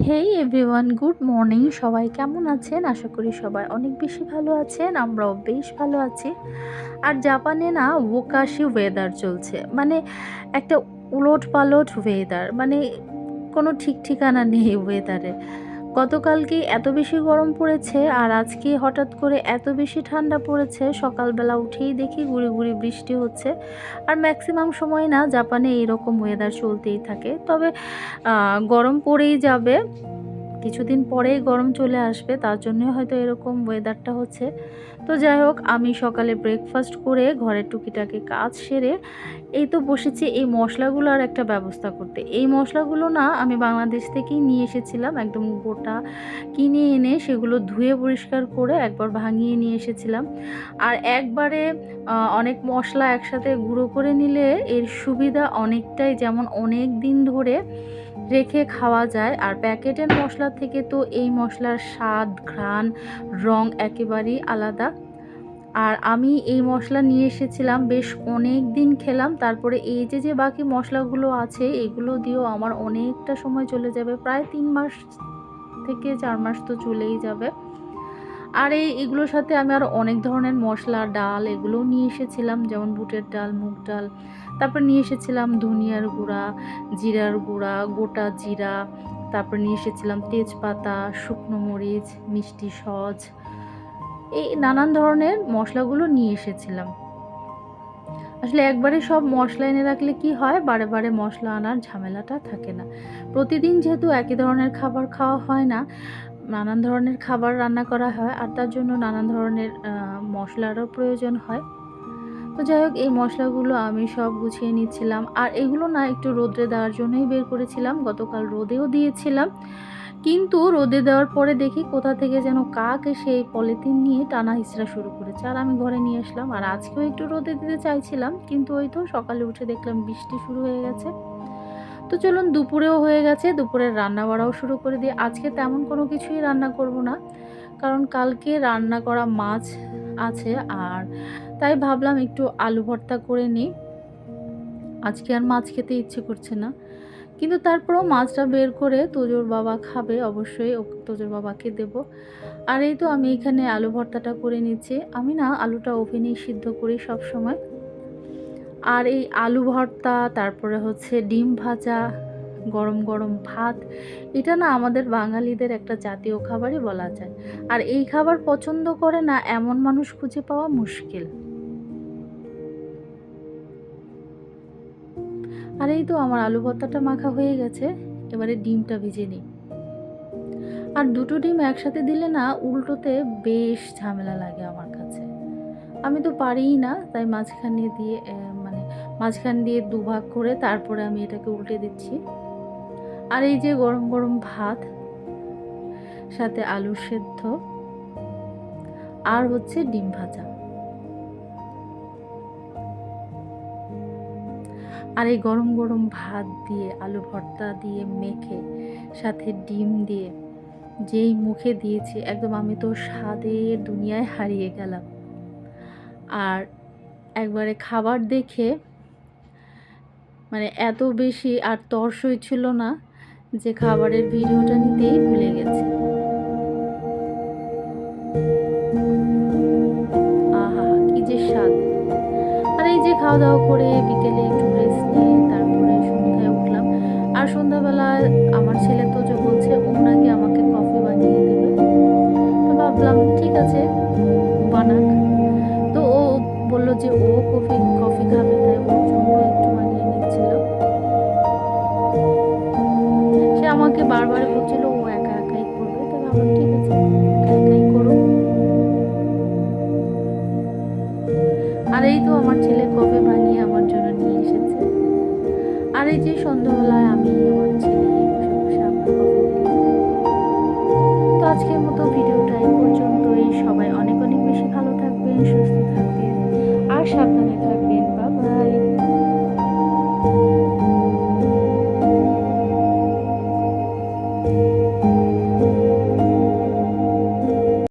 হেই everyone, good morning. সবাই কেমন আছেন? আশা করি সবাই অনেক বেশি ভালো আছেন। আমরাও বেশ ভালো আছি। আর জাপানে না ওকাশি ওয়েদার চলছে, মানে একটা উলট পালট ওয়েদার, মানে কোনো ঠিক ঠিকানা নেই ওয়েদারে। গতকালকে এত বেশি গরম পড়েছে আর আজকে হঠাৎ করে এত বেশি ঠান্ডা পড়েছে, সকালবেলা উঠেই দেখি গুঁড়ি গুঁড়ি বৃষ্টি হচ্ছে। আর ম্যাক্সিমাম সময় না জাপানে এরকম ওয়েদার চলতেই থাকে, তবে গরম পড়েই যাবে, কিছুদিন পরেই গরম চলে আসবে, তার জন্যই হয়তো এরকম ওয়েদারটা হচ্ছে। তো যাই হোক, আমি সকালে ব্রেকফাস্ট করে ঘরের টুকিটাকি কাজ সেরে এই তো বসেছি এই মশলাগুলোর একটা ব্যবস্থা করতে। এই মশলাগুলো না আমি বাংলাদেশ থেকেই নিয়ে এসেছিলাম, একদম গোটা কিনে এনে সেগুলো ধুয়ে পরিষ্কার করে একবার ভাঙিয়ে নিয়ে এসেছিলাম। আর একবারে অনেক মশলা একসাথে গুঁড়ো করে নিলে এর সুবিধা অনেকটাই, যেমন অনেক দিন ধরে রেখে খাওয়া যায়। আর প্যাকেটের মশলা থেকে তো এই মশলার স্বাদ, ঘ্রাণ, রং একেবারেই আলাদা। আর আমি এই মশলা নিয়ে এসেছিলাম, বেশ অনেক দিন খেলাম। তারপরে এই যে বাকি মশলাগুলো আছে এগুলো দিয়েও আমার অনেকটা সময় চলে যাবে, প্রায় 3 মাস থেকে 4 মাস তো চলেই যাবে। আর এগুলোর সাথে আমি আরও অনেক ধরনের মশলা, ডাল এগুলোও নিয়ে এসেছিলাম, যেমন বুটের ডাল, মুগ ডাল। তারপর নিয়ে এসেছিলাম ধনিয়ার গুঁড়া, জিরার গুঁড়া, গোটা জিরা। তারপর নিয়ে এসেছিলাম তেজপাতা, শুকনো মরিচ, মিষ্টি সজ, এই নানান ধরনের মশলাগুলো নিয়ে এসেছিলাম। আসলে একবারে সব মশলা এনে রাখলে কি হয়, বারে বারে মশলা আনার ঝামেলাটা থাকে না। প্রতিদিন যেহেতু একই ধরনের খাবার খাওয়া হয় না, নানান ধরনের খাবার রান্না করা হয়, আর তার জন্য নানান ধরনের মশলারও প্রয়োজন হয়। তো যাই হোক, এই মশলাগুলো আমি সব গুছিয়ে নিচ্ছিলাম। আর এগুলো না একটু রোদে দেওয়ার জন্যই বের করেছিলাম, গতকাল রোদেও দিয়েছিলাম। কিন্তু রোদে দেওয়ার পরে দেখি কোথা থেকে যেন কাক এসে এই পলিথিন নিয়ে টানা হিচড়া শুরু করেছে, আর আমি ঘরে নিয়ে আসলাম। আর আজকেও একটু রোদে দিতে চাইছিলাম, কিন্তু ওই তো সকালে উঠে দেখলাম বৃষ্টি শুরু হয়ে গেছে। তো চলুন, দুপুরেও হয়ে গেছে, দুপুরের রান্না বাড়াও শুরু করে দিই। আজকে তেমন কোনো কিছুই রান্না করব না, কারণ কালকে রান্না করা মাছ আছে। আর তাই ভাবলাম একটু আলু ভর্তা করে নিই। আজকে আর মাছ খেতে ইচ্ছে করছে না, কিন্তু তারপরেও মাছটা বের করে তোজোর বাবা খাবে, অবশ্যই তোজোর বাবাকে দেব। আর এই তো আমি এখানে আলু ভর্তাটা করে নিচ্ছি। আমি না আলুটা ওভেনেই সিদ্ধ করি সব সময়। আর এই আলু ভর্তা, তারপরে হচ্ছে ডিম ভাজা, গরম গরম ভাত, এটা না আমাদের বাঙালিদের একটা জাতীয় খাবারই বলা যায়। আর এই খাবার পছন্দ করে না এমন মানুষ খুঁজে পাওয়া মুশকিল। আর এই তো আমার আলু ভর্তাটা মাখা হয়ে গেছে, এবারে ডিমটা ভেজে নিই। আর দুটো ডিম একসাথে দিলে না উল্টোতে বেশ ঝামেলা লাগে আমার কাছে, আমি তো পারিই না। তাই মাঝখানে দিয়ে মানে মাঝখান দিয়ে দুভাগ করে তারপরে আমি এটাকে উল্টে দিচ্ছি। আর এই যে গরম গরম ভাত, সাথে আলু সেদ্ধ, আর হচ্ছে ডিম ভাজা। আর এই গরম গরম ভাত দিয়ে আলু ভর্তা দিয়ে মেখে সাথে ডিম দিয়ে যেই মুখে দিয়েছি, একদম আমি তো স্বাদের দুনিয়ায় হারিয়ে গেলাম। আর একবারে খাবার দেখে মানে এত বেশি আর তর সইছিল না যে খাবারের ভিডিওটা নিতেই ভুলে গেছি। আহা, কি যে স্বাদ! আর এই যে খাওয়া দাওয়া করে বিকেলে একটু রেস্ট নিয়ে তারপরে সন্ধ্যায় উঠলাম। আর সন্ধ্যাবেলায় আমার ছেলে তো যে বলছে ও নাকি আমাকে কফি বানিয়ে দেবে। তো ভাবলাম ঠিক আছে, বানাক। তো ও বলল যে ও কফি কফি খাবে, তাই ওর জন্য একটু বানিয়ে নিচ্ছিল। সে আমাকে বারবার বলছিল ও একা একাই করবে, তো ভাবলাম ঠিক আছে, একা একাই করুক। আর এই তো আমার ছেলে কফি বানিয়ে আমার জন্য নিয়ে এসেছে। আর এই যে সন্ধ্যাবেলায় আমি আমার ছেলে বসে বসে আমরা কফি খেলাম। তো আজকের মতো ভিডিওটা এই পর্যন্তই। সবাই অনেক অনেক বেশি ভালো থাকবেন, সুস্থ থাকবেন, আর সাবধানে থাকবেন। Bye bye.